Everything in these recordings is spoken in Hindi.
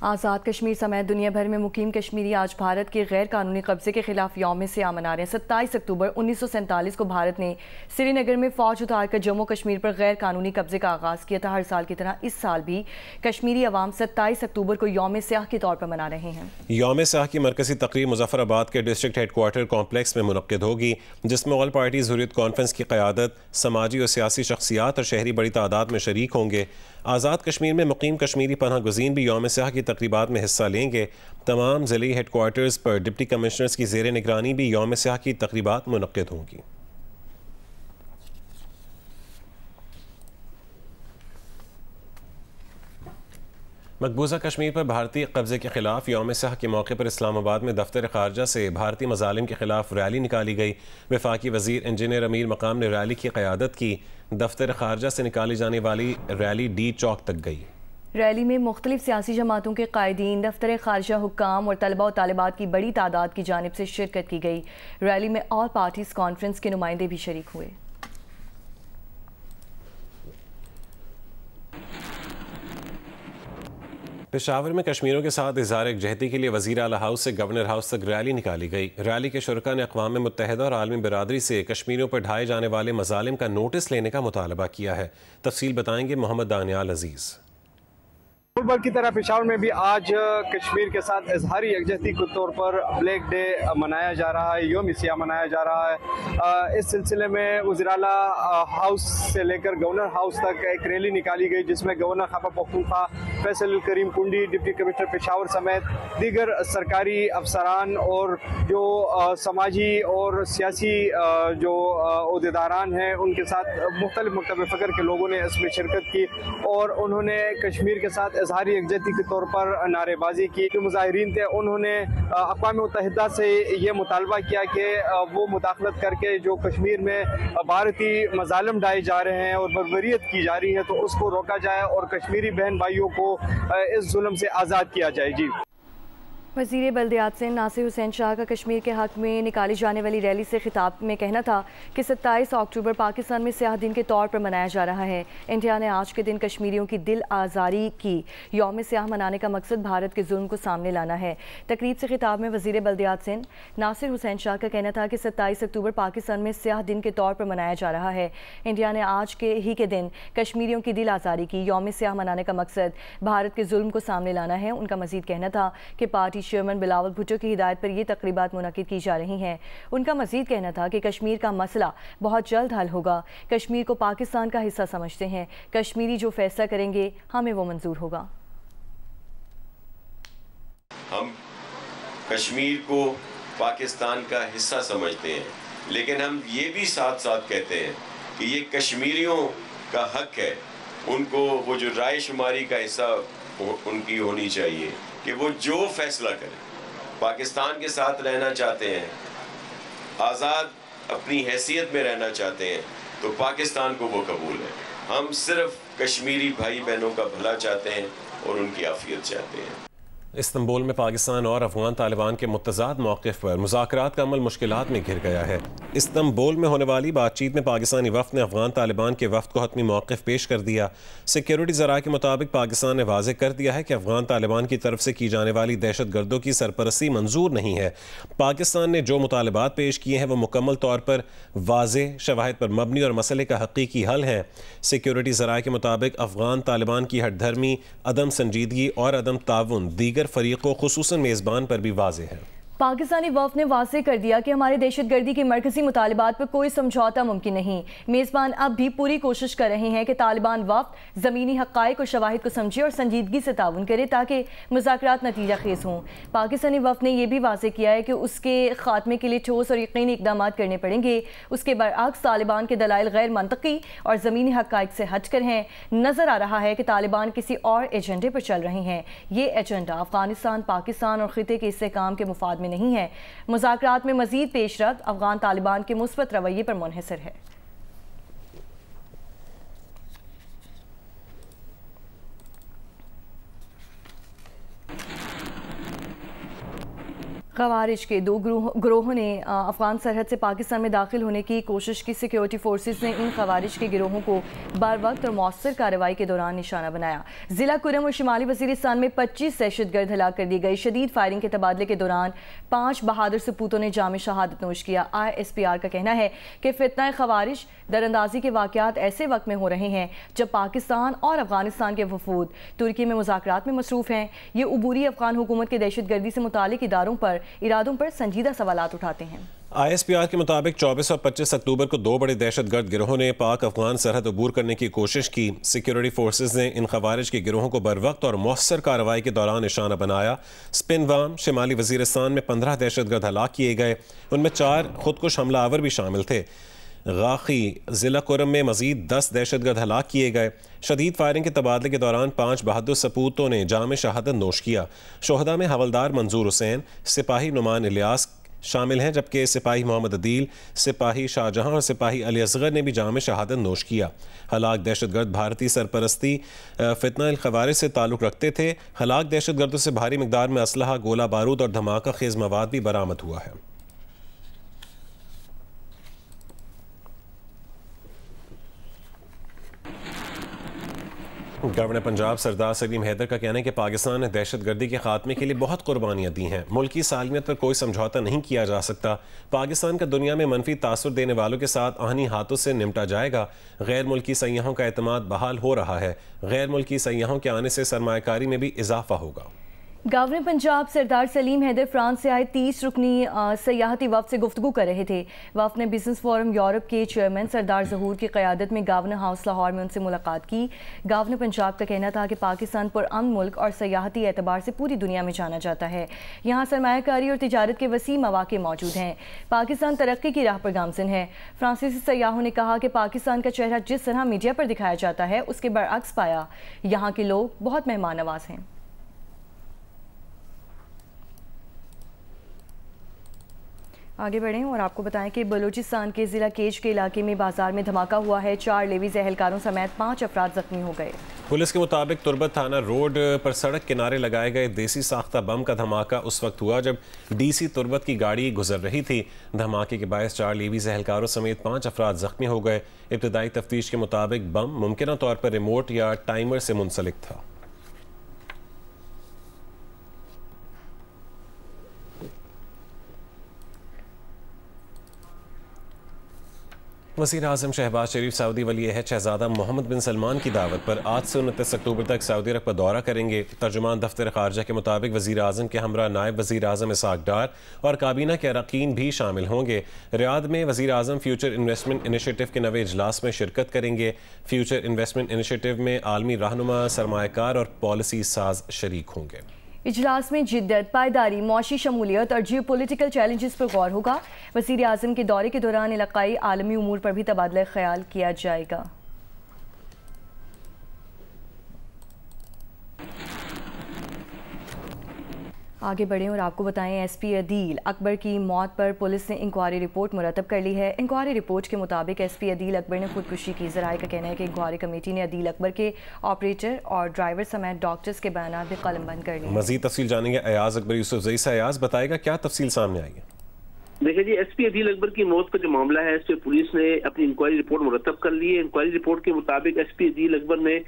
आज़ाद कश्मीर समेत दुनिया भर में मुकीम कश्मीरी आज भारत के गैर कानूनी कब्जे के खिलाफ यौम सियाह मना रहे हैं। 27 अक्टूबर 1947 को भारत ने श्रीनगर में फौज उतारकर जम्मू कश्मीर पर गैर कानूनी कब्जे का आगाज़ किया था। हर साल की तरह इस साल भी कश्मीरी अवाम 27 अक्टूबर को यौम सियाह के तौर पर मना रहे हैं। यौम सियाह की मरकजी तकरीब मुजफ्फराबाद के डिस्ट्रिक्ट हेडक्वार्टर कॉम्प्लेक्स में मुनक्किद होगी, जिसमें ऑल पार्टीज़ हुर्रियत कॉन्फ्रेंस की क़यादत, समाजी और सियासी शख्सियात और शहरी बड़ी तादाद में शरीक होंगे। आज़ाद कश्मीर में मुकीम कश्मीरी पनाह गुज़ीन भी यौम सियाह की तकरीबात में हिस्सा लेंगे। तमाम ज़िली हेडक्वार्टर्स पर डिप्टी कमिश्नर्स की ज़ेर निगरानी भी यौम सियाह की तकरीबात मुनक्किद होंगी। मकबूजा कश्मीर पर भारतीय कब्जे के खिलाफ यौम सियाह के मौके पर इस्लामाबाद में दफ्तर खारजा से भारतीय मजालिम के खिलाफ रैली निकाली गई। वफाकी वजीर इंजीनियर अमीर मकाम ने रैली की क़यादत की। दफ्तर खारजा से निकाली जाने वाली रैली डी चौक तक गई। रैली में मुख्तलिफ सियासी जमातों के कायदीन, दफ्तर खारजा हुक्काम और तलबा और तालिबात की बड़ी तादाद की जानिब से शिरकत की गई। रैली में ऑल पार्टीज कॉन्फ्रेंस के नुमाइंदे भी शरीक हुए। पेशावर में कश्मीरियों के साथ इज़हार यकजहती के लिए वज़ीर आला हाउस से गवर्नर हाउस तक रैली निकाली गई। रैली के शुरका ने अक़वाम मुत्तहिदा और आलमी बिरादरी से कश्मीरियों पर ढाए जाने वाले मज़ालिम का नोटिस लेने का मुतालबा किया है। तफसील बताएंगे मोहम्मद दानियाल अजीज़। मुल्क भर की तरह पेशावर में भी आज कश्मीर के साथ इजहारी यकजहती के तौर पर ब्लैक डे मनाया जा रहा है, यौम सियाह मनाया जा रहा है। इस सिलसिले में वज़ीर आला हाउस से लेकर गवर्नर हाउस तक एक रैली निकाली गई, जिसमें गवर्नर खैबर पख्तूनख्वा फैसल करीम कुंडी, डिप्टी कमिश्नर पेशावर समेत दीगर सरकारी अफसरान और जो समाजी और सियासी जो ओहदेदारान हैं उनके साथ मुख्तलिफ मकतब फ़क्र के लोगों ने इसमें शिरकत की और उन्होंने कश्मीर के साथ इजहारी यकजहती के तौर पर नारेबाजी की। जो मुजाहिरीन थे उन्होंने अक़वाम मुत्तहिदा से ये मुतालबा किया कि वो मुदाखलत करके जो कश्मीर में भारतीय मज़ालिम ढाए जा रहे हैं और बर्बरियत की जा रही है तो उसको रोका जाए और कश्मीरी बहन भाइयों को इस जुल्म से आज़ाद किया जाए। जी, वज़ीर बल्दियात से नासिर हुसैन शाह का कश्मीर के हक़ में निकाली जाने वाली रैली से खिताब में कहना था कि 27 अक्टूबर पाकिस्तान में सियाह दिन के तौर पर मनाया जा रहा है। इंडिया ने आज के दिन कश्मीरियों की दिल आज़ारी की यौम सियाह मनाने का मकसद भारत के जुल्म को सामने लाना है। तकरीब से खिताब में वज़ीर बल्दियात से नासिर हुसैन शाह का कहना था कि 27 अक्टूबर पाकिस्तान में सियाह दिन के तौर पर मनाया जा रहा है। इंडिया ने आज के दिन कश्मीरियों की दिल आज़ारी की यौम सियाह मनाने का मकसद भारत के जुल्म को सामने लाना है। उनका मज़ीद कहना था कि पार्टी चेयरमैन बिलावल भुट्टो की हिदायत पर यह तकरीबात मुनक्किद की जा रही हैं। उनका मजीद कहना था कि कश्मीर का मसला बहुत जल्द हल होगा। कश्मीर को पाकिस्तान का हिस्सा समझते हैं। कश्मीरी जो फैसला करेंगे हमें वो मंजूर होगा। हम कश्मीर को पाकिस्तान का हिस्सा समझते हैं, लेकिन हम ये भी साथ साथ कहते हैं कि ये कश्मीरियों का हक है, उनको वो जो राय शुमारी का हिस्सा उनकी होनी चाहिए कि वो जो फैसला करें। पाकिस्तान के साथ रहना चाहते हैं, आज़ाद अपनी हैसियत में रहना चाहते हैं तो पाकिस्तान को वो कबूल है। हम सिर्फ कश्मीरी भाई बहनों का भला चाहते हैं और उनकी आफियत चाहते हैं। इस्तंबुल में पाकिस्तान और अफगान तालिबान के मुतज़ाद मौक़िफ़ पर मुज़ाकरात का अमल मुश्किलात में घिर गया है। इस्तंबुल में होने वाली बातचीत में पाकिस्तानी वफ़द ने अफगान तालिबान के वफ़द को हतमी मौक़िफ़ पेश कर दिया। सिक्योरिटी ज़राए के मुताबिक पाकिस्तान ने वाज़ेह कर दिया है कि अफगान तालिबान की तरफ से की जाने वाली दहशत गर्दों की सरपरस्ती मंजूर नहीं है। पाकिस्तान ने जो मुतालबात पेश किए हैं वो मुकम्मल तौर पर वाज़ेह, शवाहिद पर मबनी और मसले का हकीकी हल है। सिक्योरिटी ज़राए के मुताबिक अफगान तालिबान की हठधर्मी, अदम संजीदगी और अदम ताउन दीगर फरीकों खुसूसन मेज़बान पर भी वाज़ेह है। पाकिस्तानी वफ़द ने वाज़ेह कर दिया कि हमारे दहशतगर्दी के मरकज़ी मुतालबात पर कोई समझौता मुमकिन नहीं। मेज़बान अब भी पूरी कोशिश कर रहे हैं कि तालिबान वफ़द ज़मीनी हक़ाइक़ और शवाहिद को समझे और संजीदगी से ताउन करे ताकि मुज़ाकरात नतीजा खेज़ हों। पाकिस्तानी वफ़द ने यह भी वाज़ेह किया है कि उसके ख़ात्मे के लिए ठोस और यकीनी इक़दाम करने पड़ेंगे। उसके बरअक्स तालिबान के दलाइल गैर मंतकी और ज़मीनी हक़ाइक़ से हट कर हैं। नज़र आ रहा है कि तालिबान किसी और एजेंडे पर चल रहे हैं। ये एजेंडा अफ़गानिस्तान, पाकिस्तान और ख़िते के इस्तेहकाम के मुफाद में नहीं है। मुज़ाकरात में मज़ीद पेशरफ्त अफगान तालिबान के मुस्बत रवैये पर मुनहसर है। ख़वारिज के दो ग्रोहों ने अफगान सरहद से पाकिस्तान में दाखिल होने की कोशिश की। सिक्योरिटी फोर्सेस ने इन ख़वारिज के गिरोहों को बर वक्त और मौसर कार्रवाई के दौरान निशाना बनाया। ज़िला कुरम और शिमाली वज़ीरिस्तान में 25 दहशतगर्द हलाक कर दिए गए। शदीद फायरिंग के तबादले के दौरान 5 बहादुर सपूतों ने जाम शहादत नोश किया। ISPR का कहना है कि फितना ख़वारिज दरअंदाजी के वाक़यात ऐसे वक्त में हो रहे हैं जब पाकिस्तान और अफगानिस्तान के वफूद तुर्की में मुज़ाकरात में मसरूफ़ हैं। ये उबूरी अफगान हुकूमत के दहशतगर्दी से मुतालिक इरादों पर संजीदा सवालात उठाते हैं। ISPR के मुताबिक 24 और 25 अक्टूबर को दो बड़े दहशतगर्द गिरोहों ने पाक अफगान सरहद अबूर करने की कोशिश की। सिक्योरिटी फोर्सेज ने इन खवारिज के गिरोहों को बर वक्त और मौसर कार्रवाई के दौरान निशाना बनाया। स्पिनवाम शिमाली वज़ीरिस्तान में 15 दहशतगर्द हलाक किए गए, उनमें 4 खुदकुश हमलावर भी शामिल थे। गाखी ज़िला कुरम में मज़ीद 10 दहशतगर्द हलाक किए गए। शदीद फायरिंग के तबादले के दौरान 5 बहादुर सपूतों ने जाम शहादत नोश किया। शोहदा में हवलदार मंजूर हुसैन, सिपाही नुमान इलियास शामिल हैं, जबकि सिपाही मोहम्मद अदील, सिपाही शाहजहां और सिपाही अली असगर ने भी जाम शहादत नोश किया। हलाक दहशतगर्द भारतीय सरपरस्ती फितना खवारिज से ताल्लुक़ रखते थे। हलाक दहशतगर्दों से भारी मिकदार में असलहा, गोला बारूद और धमाका खेज मवाद भी बरामद हुआ है। गवर्नर पंजाब सरदार सलीम हैदर का कहना है कि पाकिस्तान ने दहशतगर्दी के खात्मे के लिए बहुत कुर्बानियाँ दी हैं। मुल्क की सालमियत पर कोई समझौता नहीं किया जा सकता। पाकिस्तान का दुनिया में मनफी तासुर देने वालों के साथ आहनी हाथों से निपटा जाएगा। गैर मुल्की सयाहों का एतमाद बहाल हो रहा है। गैर मुल्की सयाहों के आने से सरमायाकारी में भी इजाफा होगा। गवर्नर पंजाब सरदार सलीम हैदर फ्रांस से आए 30 रुकनी सयाहती वफ़द से गुफ्तगू कर रहे थे। वफ़द ने बिजनेस फोरम यूरोप के चेयरमैन सरदार ज़हूर की क़यादत में गवर्नर हाउस लाहौर में उनसे मुलाकात की। गवर्नर पंजाब का कहना था कि पाकिस्तान पुरअमन मुल्क और सयाहती एतबार से पूरी दुनिया में जाना जाता है। यहाँ सरमायाकारी और तिजारत के वसी मौक़े मौजूद हैं। पाकिस्तान तरक्की की राह पर गामज़न है। फ्रांसीसी सयाहों ने कहा कि पाकिस्तान का चेहरा जिस तरह मीडिया पर दिखाया जाता है उसके बरअक्स पाया। यहाँ के लोग बहुत मेहमान नवाज हैं। आगे बढ़ें और आपको बताएं कि बलूचिस्तान के ज़िला केज के इलाके में बाजार में धमाका हुआ है। 4 लेवीज़ एहलकारों समेत 5 अफराद जख्मी हो गए। पुलिस के मुताबिक तुर्बत थाना रोड पर सड़क किनारे लगाए गए देसी साख्ता बम का धमाका उस वक्त हुआ जब DC तुर्बत की गाड़ी गुजर रही थी। धमाके के बायस 4 लेवीज़ एहलकारों समेत 5 अफराद जख्मी हो गए। इब्तदाई तफ्तीश के मुताबिक बम मुमकिन तौर पर रिमोट या टाइमर से मुंसलिक था। वज़ीर आज़म शहबाज शरीफ सऊदी वली अहद शहज़ादा मोहम्मद बिन सलमान की दावत पर आज से 29 अक्टूबर तक सऊदी अरब का दौरा करेंगे। तर्जुमान दफ्तर ख़ारजा के मुताबिक वज़ीर आज़म के हमरा नायब वज़ीर आज़म इसाक डार और काबीना के अरकान भी शामिल होंगे। रियाद में वज़ीर आज़म फ्यूचर इन्वेस्टमेंट इनिशिएटिव के नवे इजलास में शिरकत करेंगे। फ्यूचर इन्वेस्टमेंट इनिशिएटिव में आलमी रहनुमा, सरमायाकार और पॉलिसी साज शरीक होंगे। इजलास में जिद्दत, पायदारी, मौशी शमूलियत और जियो पोलिटिकल चैलेंजेस पर गौर होगा। वज़ीर आज़म के दौरे के दौरान इलाकाई आलमी उमूर पर भी तबादला ख्याल किया जाएगा। आगे बढ़ें और आपको बताएं SP अदील अकबर की मौत पर पुलिस ने इंक्वायरी रिपोर्ट मुरतब कर ली है। इंक्वायरी रिपोर्ट के मुताबिक SP अदील अकबर ने खुदकुशी की। ज़राए का कहना है कि इंक्वायरी कमेटी ने अदील अकबर के ऑपरेटर और ड्राइवर समेत डॉक्टर्स के बयान भी कलमबंद कर लिए। मज़ीद तफसील जानेंगे अयाज अकबर यूसुफ ज़ई से। अयाज बताएगा क्या तफसील सामने आई है? देखिए जी, SP अदील अकबर की मौत का जो मामला है इस पर पुलिस ने अपनी इंक्वायरी रिपोर्ट मुरतब कर ली है। इंक्वायरी रिपोर्ट के मुताबिक SP अदील अकबर ने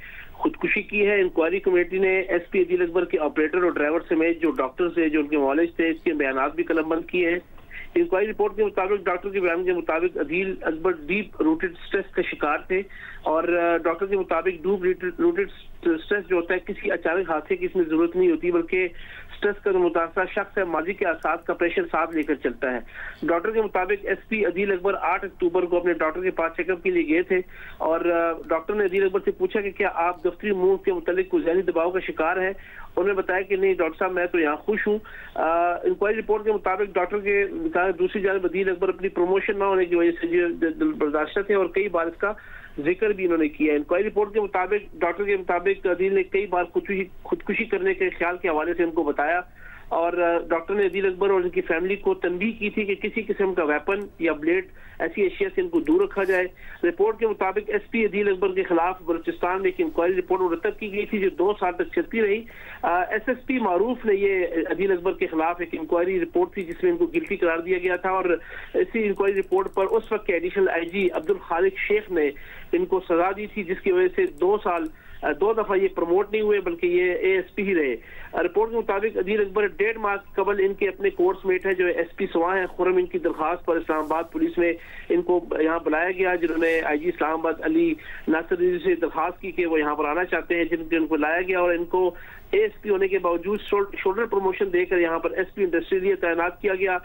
खुदकुशी की है। इंक्वायरी कमेटी ने SP अदील अकबर के ऑपरेटर और ड्राइवर समेत जो डॉक्टर्स थे, जो उनके मौलिज थे, इसके बयान भी कलमबंद किए हैं। इंक्वायरी रिपोर्ट के मुताबिक डॉक्टर के बयान के मुताबिक Adeel Akbar deep rooted stress का शिकार थे और डॉक्टर के मुताबिक डीप रूटेड स्ट्रेस जो होता है किसी अचानक हादसे की इसमें जरूरत नहीं होती, बल्कि स्ट्रेस का जो मुतासरा शख्स है माजी के आसाद का प्रेशर साथ लेकर चलता है। डॉक्टर के मुताबिक SP अदील अकबर 8 अक्टूबर को अपने डॉक्टर के पास चेकअप के लिए गए थे और डॉक्टर ने अदील अकबर से पूछा कि क्या आप दफ्तरी मूव के मुतालिक कोई ज़हनी दबाव का शिकार है। उन्होंने बताया कि नहीं डॉक्टर साहब, मैं तो यहाँ खुश हूँ। इंक्वायरी रिपोर्ट के मुताबिक डॉक्टर के कहा दूसरी जानब अदील अकबर अपनी प्रमोशन ना होने की वजह से बर्दाश्त थे और कई बार इसका जिक्र भी इन्होंने किया। इंक्वायरी रिपोर्ट के मुताबिक डॉक्टर के मुताबिक अदील ने कई बार खुदकुशी करने के ख्याल के हवाले से उनको बताया और डॉक्टर ने अदील अकबर और उनकी फैमिली को तंबीह की थी कि किसी किस्म का वेपन या ब्लेड ऐसी अशिया से इनको दूर रखा जाए। रिपोर्ट के मुताबिक SP अदील अकबर के खिलाफ बलूचिस्तान में एक इंक्वायरी रिपोर्ट मुरतब की गई थी जो 2 साल तक चलती रही। SSP मारूफ ने ये अदील अकबर के खिलाफ एक इंक्वायरी रिपोर्ट थी जिसमें इनको गिल्टी करार दिया गया था और इसी इंक्वायरी रिपोर्ट पर उस वक्त के एडिशनल IG अब्दुल खालिक शेख ने इनको सजा दी थी, जिसकी वजह से 2 दफा ये प्रमोट नहीं हुए बल्कि ये ASP ही रहे। रिपोर्ट के मुताबिक अदील अकबर 1.5 माह कबल इनके अपने कोर्समेट है जो SP सवा है खुरम, इनकी दरखास्त पर इस्लामाबाद पुलिस में इनको यहाँ बुलाया गया, जिन्होंने IG इस्लामाबाद अली नासिर से दरखास्त की कि वो यहाँ पर आना चाहते हैं, जिनको लाया गया और इनको ASP होने के बावजूद शोल्डर प्रमोशन देकर यहाँ पर SP इंडस्ट्रियल एरिया तैनात किया गया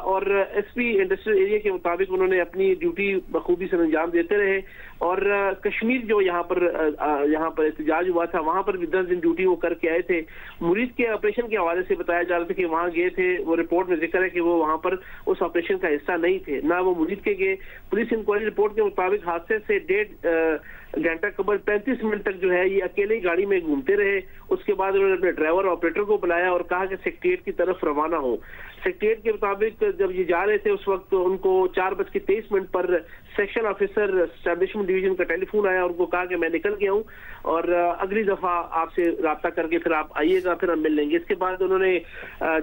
और SP इंडस्ट्रियल एरिया के मुताबिक उन्होंने अपनी ड्यूटी बखूबी से अंजाम देते रहे और कश्मीर जो यहाँ पर एहतजाज हुआ था वहां पर भी 10 दिन ड्यूटी वो करके आए थे। मुरीद के ऑपरेशन के हवाले से बताया जा रहा था कि वहां गए थे, वो रिपोर्ट में जिक्र है कि वो वहां पर उस ऑपरेशन का हिस्सा नहीं थे, ना वो मुरीद के गए। पुलिस इंक्वायरी रिपोर्ट के मुताबिक हादसे से 1.5 घंटा कबल 35 मिनट तक जो है ये अकेले ही गाड़ी में घूमते रहे। उसके बाद उन्होंने अपने ड्राइवर ऑपरेटर को बुलाया और कहा कि सेक्रेटेरिएट की तरफ रवाना हो। सेक्रेटेरिएट के मुताबिक जब ये जा रहे थे उस वक्त उनको 4:23 पर सेक्शन ऑफिसर एस्टैब्लिशमेंट डिवीजन का टेलीफोन आया और उनको कहा कि मैं निकल गया हूँ और अगली दफा आपसे राब्ता करके फिर आप आइएगा, फिर हम मिल लेंगे। इसके बाद उन्होंने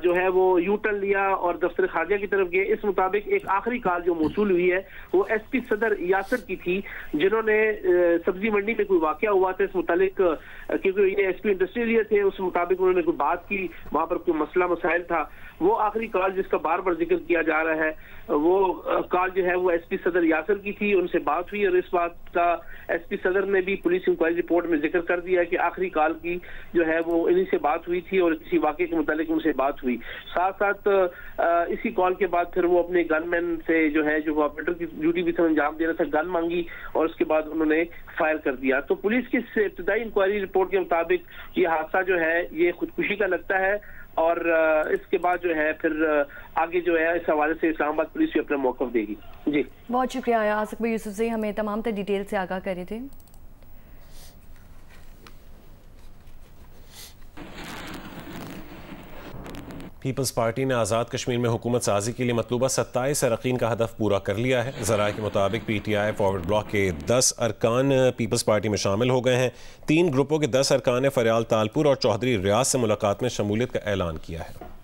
जो है वो यू टर्न लिया और दफ्तर खारजा की तरफ गए। इस मुताबिक एक आखिरी कॉल जो मौसूल हुई है वो SP सदर यासर की थी, जिन्होंने सब्जी मंडी में कोई वाकया हुआ था इस मुतालिक, क्योंकि ये SP इंडस्ट्रियल एरिया थे, उस मुताबिक उन्होंने कोई बात की, वहां पर कोई मसला मसाइल था। वो आखिरी कॉल जिसका बार बार जिक्र किया जा रहा है वो कॉल जो है वो SP सदर यासर की थी, उनसे बात हुई और इस बात का SP सदर ने भी पुलिस इंक्वायरी रिपोर्ट में जिक्र कर दिया है कि आखिरी कॉल की जो है वो इन्हीं से बात हुई थी और किसी वाकये के मुतालिक उनसे बात हुई। साथ साथ इसी कॉल के बाद फिर वो अपने गनमैन से जो है जो ऑपरेटर की ड्यूटी भी अंजाम दे रहा था गन मांगी और उसके बाद उन्होंने फायर कर दिया। तो पुलिस की इब्तदाई इंक्वायरी रिपोर्ट के मुताबिक ये हादसा जो है ये खुदकुशी का लगता है और इसके बाद जो है फिर आगे जो है इस हवाले से इस्लामाबाद पुलिस भी अपना मौक़िफ़ देगी। जी बहुत शुक्रिया आसिफ भाई यूसुफ से हमें तमाम तर डिटेल से आगाह करे थे। पीपल्स पार्टी ने आज़ाद कश्मीर में हुकूमत साजी के लिए मतलूबा 27 अरकान का हदफ पूरा कर लिया है। ज़राए के मुताबिक PTI फॉरवर्ड ब्लॉक के 10 अरकान पीपल्स पार्टी में शामिल हो गए हैं। 3 ग्रुपों के 10 अरकान ने फरियाल तालपुर और चौधरी रियाज से मुलाकात में शमूलियत का ऐलान किया है।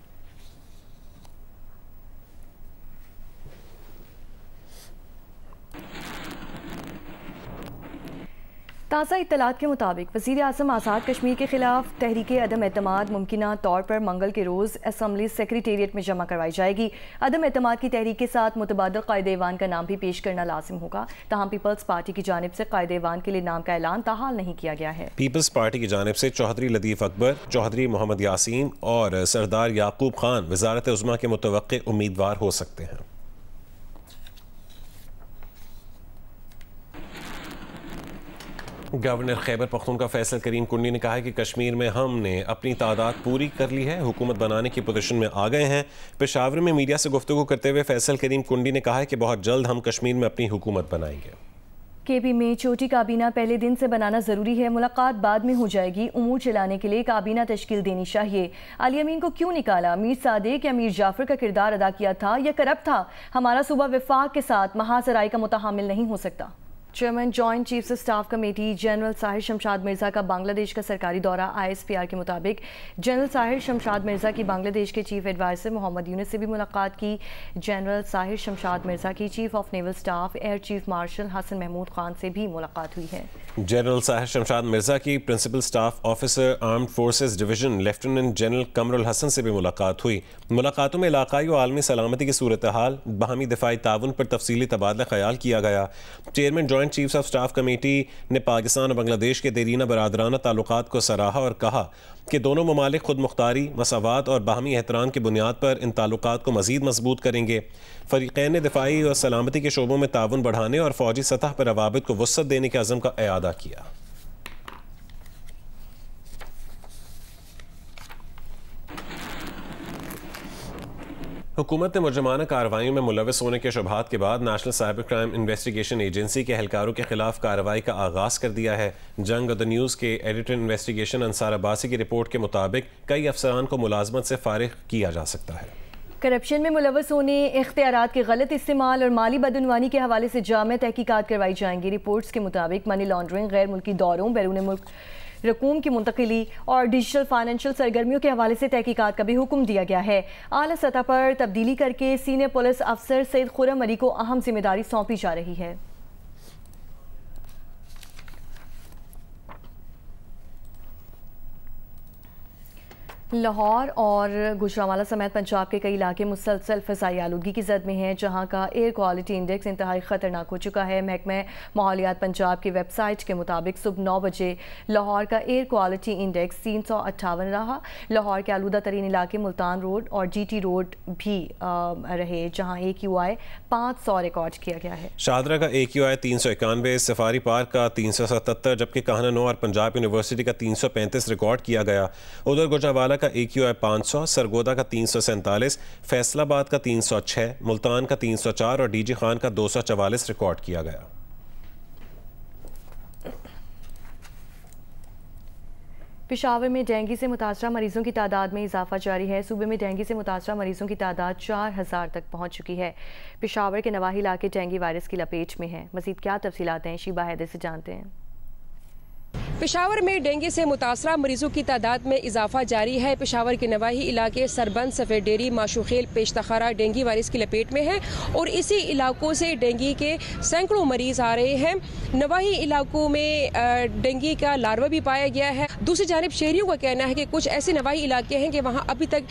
ताज़ा इत्तलात के मुताबिक वज़ीर आज़म आज़ाद कश्मीर के खिलाफ तहरीक अदम एतमाद मुमकिना तौर पर मंगल के रोज़ असम्बली सेक्रेटेरिएट में जमा करवाई जाएगी। अदम एतमाद की तहरीक के साथ मुतबादल कायदे-ए-वान का नाम भी पेश करना लाजिम होगा। ताहम पीपल्स पार्टी की जानिब से कायदे-ए-वान के लिए नाम का ऐलान ताहाल नहीं किया गया है। पीपल्स पार्टी की जानिब से चौधरी लतीफ़ अकबर, चौधरी मोहम्मद यासीन और सरदार याकूब खान वज़ारत उज़्मा के मुतवक्किल उम्मीदवार हो सकते हैं। गवर्नर खैबर पख्तूनख्वा फैसल करीम कुंडी ने कहा है कि कश्मीर में हमने अपनी तादाद पूरी कर ली है, हुकूमत बनाने की पोजीशन में आ गए हैं। पेशावर में मीडिया से गुफ्तगू करते हुए फैसल करीम कुंडी ने कहा है कि बहुत जल्द हम कश्मीर में अपनी हुकूमत बनाएंगे। KP में छोटी काबीना पहले दिन से बनाना ज़रूरी है, मुलाकात बाद में हो जाएगी। उमूर चलाने के लिए काबीना तश्कील देनी चाहिए। अली अमीन को क्यों निकाला? मीर सादिक या मीर जाफर का किरदार अदा किया था या करप्ट था? हमारा सूबा विफाक के साथ महाजराई का मुतहामिल नहीं हो सकता। Chairman joint chiefs of staff committee general Sahir Shamshad Mirza का बांग्लादेश का सरकारी दौरा। ISPR के मुताबिक जनरल साहिर शमशाद मिर्ज़ा की बांग्लादेश के चीफ एडवाइज़र मोहम्मद यूनुस से भी मुलाकात की। जनरल साहिर शमशाद मिर्ज़ा की chief of naval staff air chief marshal Hasan Mahmood Khan से भी मुलाकात हुई है। जनरल साहिर शमशाद मिर्ज़ा की principal staff officer armed forces division lieutenant general Kamrul Hasan से भी मुलाकात हुई। मुलाकातों में इलाकाई और आलमी सलामती की सूरत हाल, बाहमी दिफाई ताउन पर तफसीली तबादला ख्याल किया गया। Chairman joint chiefs of staff committee ने पाकिस्तान और बांग्लादेश के देरीना बरादराना ताल्लुकात को सराहा और कहा कि दोनों ममालिक खुद मुख्तारी, मसावात और बाहमी एहतराम की बुनियाद पर इन ताल्लुकात को मज़ीद मजबूत करेंगे। फ़रीक़ैन ने दिफाई और सलामती के शोबों में ताउन बढ़ाने और फ़ौजी सतह पर रवाबित को वुसअत देने के अज़म का इआदा किया। हुकूमत ने मुजरमाना कार्रवाइयों में मुलविस होने के शुबहात के बाद national cyber crime investigation agency के एहलकारों के खिलाफ कार्रवाई का आगाज़ कर दिया है। जंग द न्यूज़ के एडिटर इन्वेस्टिगेशन अंसार अब्बासी की रिपोर्ट के मुताबिक कई अफसरान को मुलाजमत से फारिग किया जा सकता है। करप्शन में मुलविस होने, इख्तियारात के गलत इस्तेमाल और माली बदअनवानी के हवाले से जामे तहकीकात करवाई जाएंगी। रिपोर्ट्स के मुताबिक मनी लॉन्ड्रिंग, गैर मुल्की दौरों, बैरून मुल्क रकूम की मुंतकिली और डिजिटल फाइनेंशियल सरगर्मियों के हवाले से तहकीकात का भी हुक्म दिया गया है। आला सतह पर तब्दीली करके सीनियर पुलिस अफसर सैयद खुर्रम अली को अहम जिम्मेदारी सौंपी जा रही है। लाहौर और गुजरांवाला समेत पंजाब के कई इलाके मुसलसल फ़िज़ाई आलूदगी की जद में हैं, जहाँ का एयर क्वालिटी इंडेक्स इंतहाई ख़तरनाक हो चुका है। महकमा माहौलियात पंजाब की वेबसाइट के मुताबिक सुबह 9 बजे लाहौर का एयर क्वालिटी इंडेक्स 358 रहा। लाहौर के आलूदा तरीन इलाके मुल्तान रोड और GT रोड भी रहे, जहाँ AQI 500 रिकॉर्ड किया गया है। शादरा का AQI 391, सफारी पार्क का 377, जबकि काहना नो और पंजाब यूनिवर्सिटी का 335 रिकॉर्ड किया गया। उधर गुजरांवाला का AQI 500, सरगोदा का 347, फैसलाबाद का 306, मुल्तान का 304 और DG खान का 244 रिकॉर्ड किया गया। पेशावर में डेंगू से मुतासरा मरीजों की तादाद में इजाफा जारी है। सूबे में डेंगू से मुतासरा मरीजों की तादाद 4000 तक पहुंच चुकी है। पेशावर के नवाही इलाके डेंगू वायरस की लपेट में है। मज़ीद क्या तफसीलात हैं, शीबा हैदर से जानते हैं। पेशावर में डेंगू से मुतासरा मरीजों की तादाद में इजाफा जारी है। पेशावर के नवाही इलाके सरबंद, सफ़ेद डेरी, माशूखेल, पेशतखारा डेंगू वायरस की लपेट में है और इसी इलाकों से डेंगू के सैकड़ों मरीज आ रहे हैं। नवाही इलाकों में डेंगू का लार्वा भी पाया गया है। दूसरी जानिब शहरियों का कहना है कि कुछ ऐसे नवाही इलाके हैं कि वहाँ अभी तक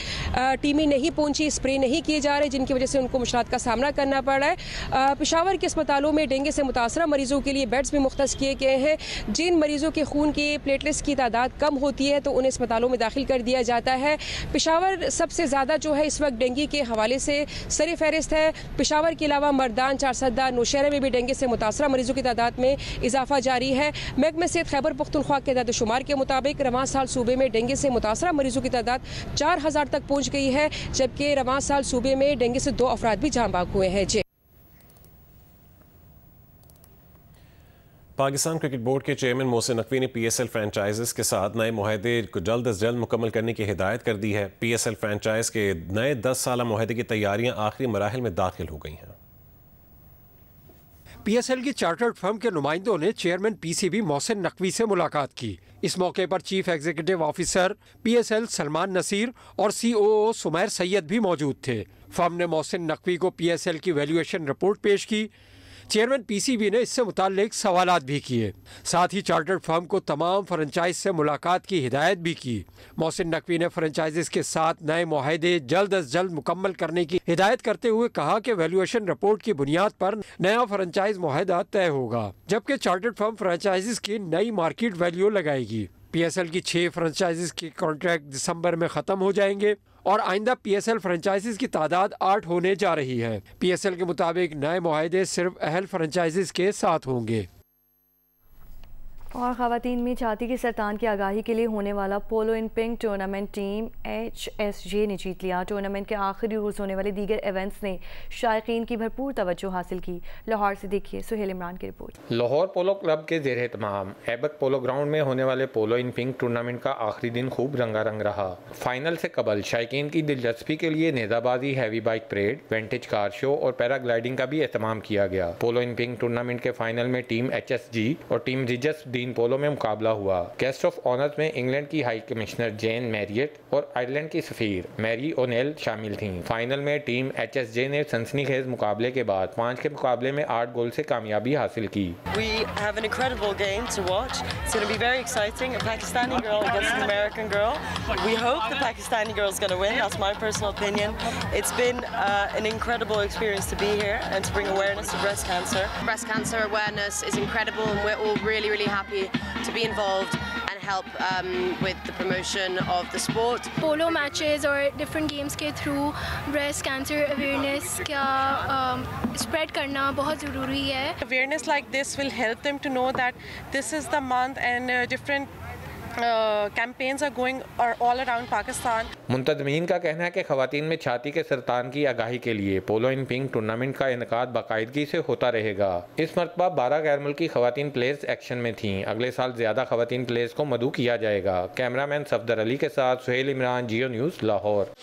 टीमें नहीं पहुँची, स्प्रे नहीं किए जा रहे, जिनकी वजह से उनको मुश्किलात का सामना करना पड़ रहा है। पेशावर के अस्पतालों में डेंगू से मुतासरा मरीजों के लिए बेड्स भी मुख्तस किए गए हैं। जिन मरीजों के खून के प्लेटलेट्स की तादाद कम होती है तो उन्हें अस्पतालों में दाखिल कर दिया जाता है। पेशावर सबसे ज़्यादा जो है इस वक्त डेंगू के हवाले से सर फहरिस्त है। पेशावर के अलावा मर्दान, चारसदा, नौशहरा में भी डेंगू से मुतासरा मरीजों की तादाद में इजाफा जारी है। महकमा सेहत खैबर पख्तूनख्वा के दादशुमार के मुताबिक रवां साल सूबे में डेंगू से मुतासरा मरीजों की तादाद 4000 तक पहुँच गई है, जबकि रवां साल सूबे में डेंगू से 2 अफराद भी जाँ बाग हुए हैं। पाकिस्तान क्रिकेट बोर्ड के चेयरमैन मोहसिन नकवी ने PSL फ्रेंचाइजेस के साथ नए मुआहदे को जल्द अज जल्द मुकम्मल करने की हिदायत कर दी है। PSL फ्रेंचाइज के नए 10 साला मुआहदे की तैयारियां आखिरी मराहिल में दाखिल हो गई हैं। PSL की चार्टर्ड फर्म के नुमाइंदों ने चेयरमैन PCB मोहसिन नकवी से मुलाकात की। इस मौके पर chief executive officer PSL Salman Naseer और COO सुमैर सैयद भी मौजूद थे। फर्म ने मोहसिन नकवी को PSL की वैल्यूएशन रिपोर्ट पेश की। चेयरमैन PCB ने इससे मुताल्लिक सवालात भी किए। साथ ही चार्टर्ड फर्म को तमाम फ्रेंचाइज से मुलाकात की हिदायत भी की। मोहसिन नकवी ने फ्रेंचाइजेस के साथ नए मुआहदे जल्द अज जल्द मुकम्मल करने की हिदायत करते हुए कहा कि वैल्यूएशन रिपोर्ट की बुनियाद पर नया फ्रेंचाइज मुआहदा तय होगा, जबकि चार्टर्ड फर्म फ्रेंचाइजेस की नई मार्केट वैल्यू लगाएगी। PSL की 6 फ्रेंचाइजेस के कॉन्ट्रैक्ट दिसंबर में ख़त्म हो जाएंगे और आइंदा PSL फ्रेंचाइजेस की तादाद 8 होने जा रही है। PSL के मुताबिक नए मुआहदे सिर्फ अहल फ्रेंचाइजेस के साथ होंगे। और ख़वातीन में छाती के सरतान की आगाही के लिए होने वाला पोलो in pink tournament team HSJ ने जीत लिया। टूर्नामेंट के आखिरी रोज़ होने वाले दीगर इवेंट्स ने शायकीन की भरपूर तवज्जो हासिल की। लाहौर से देखिए सुहेल इमरान की रिपोर्ट। लाहौर पोलो क्लब के ज़ेर एहतमाम ऐबक पोलो ग्राउंड में होने वाले पोलो इन पिंक टूर्नामेंट का आखिरी दिन खूब रंगारंग रहा। फाइनल से कबल शायकीन की दिलचस्पी के लिए नेज़ाबाजी, heavy bike parade, vintage car show और पैराग्लाइडिंग का भी एहतमाम किया गया। पोलो इन पिंक टूर्नामेंट के फाइनल में टीम HSG और टीम जिजस पोलो में मुकाबला हुआ। गेस्ट ऑफ ऑनर्स में इंग्लैंड की हाई कमिश्नर जेन मैरियट और आयरलैंड की सफीर मैरी ओनेल शामिल थीं। फाइनल में टीम HSJ ने सनसनीखेज मुकाबले के बाद 5 के मुकाबले में 8 गोल से कामयाबी हासिल की। We have an incredible game to watch. It's going to be very exciting. A Pakistani girl against an American girl. We hope the Pakistani girl is going to win. That's my personal opinion. It's been an incredible experience to be here and to bring awareness to breast cancer. Breast cancer awareness is incredible and we're all really, really happy to be involved and help with the promotion of the sport. Polo matches और different games के through breast cancer awareness का spread करना बहुत ज़रूरी है. Awareness like this will help them to know that this is the month and different campaigns are going all around Pakistan. मुंतज़मीन का कहना है कि ख़वातीन में छाती के सरतान की आगाही के लिए पोलो इन पिंक टूर्नामेंट का इनकाद बाकायदगी से होता रहेगा। इस मरतबा 12 गैर मुल्की ख़वातीन प्लेयर्स एक्शन में थीं। अगले साल ज़्यादा ख़वातीन प्लेयर्स को मदऊ किया जाएगा। कैमरामैन सफदर अली के साथ सुहेल इमरान, जियो न्यूज़, लाहौर।